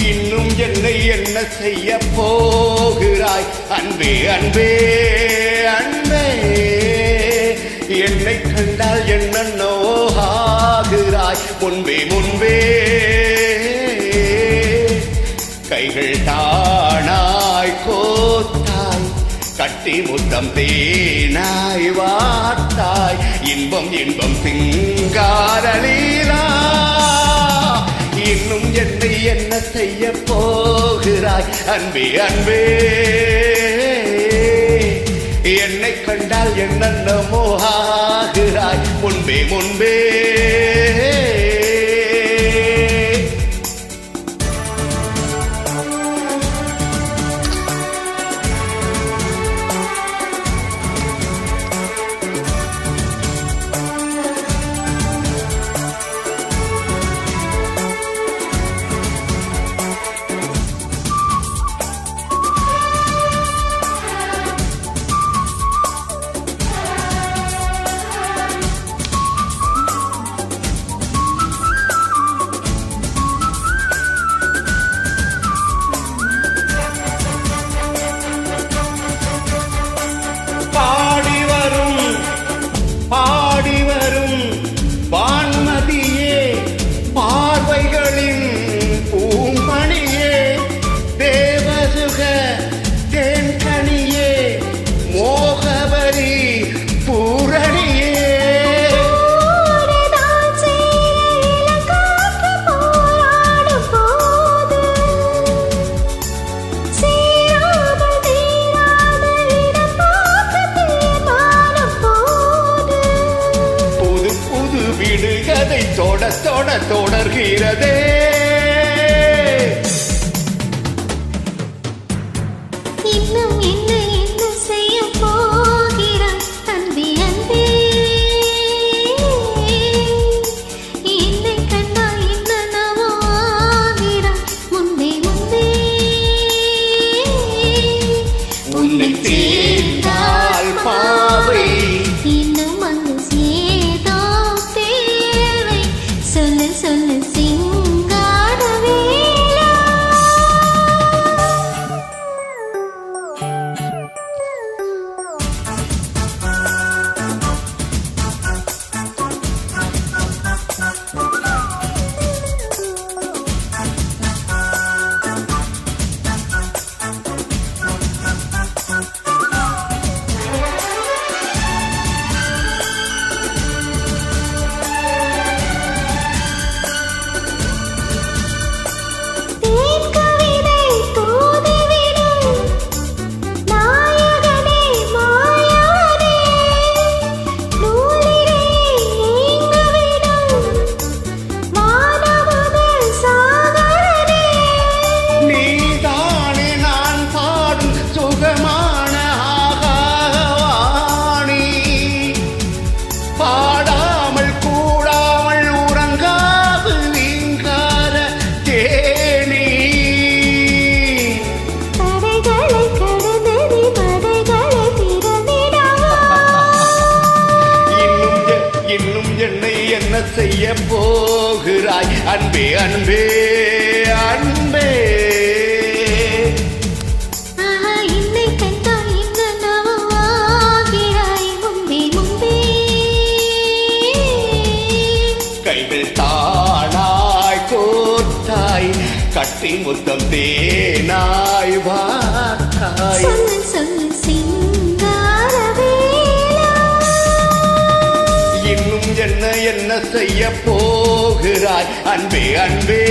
இன்னும் என்னை என்ன செய்ய போகிறாய் அன்பே அன்பே அன்பே, என்னை கண்டால் என்னென்னோ ஆகிறாய் முன்பே முன்பே. கைகள் தானாய் கோத்தாய், கட்டி முத்தம் தேனாய் வார்த்தாய், இன்பம் இன்பம் சிங்காரலீலா. இன்னும் என்னை என்ன செய்ய போகிறாய் அன்பே அன்பே, என்னை கண்டால் என்னென்னமோ ஆகிறாய் முன்பே முன்பே. பாடி வரும் வான்மதியே, பார்வைகளின் பூமணியே, தேவசுக தேன்கனியே, மோகவரி பூரணியே. விடுகதை தொட தொட தொடர்கிறதே. இன்னும் என்ன என்ன செய்ய போகிறாய் அன்பே அன்பே, என்னை கண்டால் என்னென்னவோ ஆகிறாய் முன்பே முன்பே. உன்னை தேர்ந்தால் பாவை இன்னும் அங்கு சேதோ தேவை, சொல்லு சொல்லு சிங்காரவேலா. என்ன செய்ய போகிறாய் அன்பே அன்பே அன்பே. என்னை கண்டால் என்னென்னவோ ஆகிறாய் முன்பே முன்பே. கைகள் தானாய் கோத்தாய், கட்டி முத்தம் தேனாய் வார்த்தாய், சொல்லு சொல்லு சிங்காரவேலா. இன்னும் என்ன என்ன செய்ய போகிறாய் அன்பே அன்பே.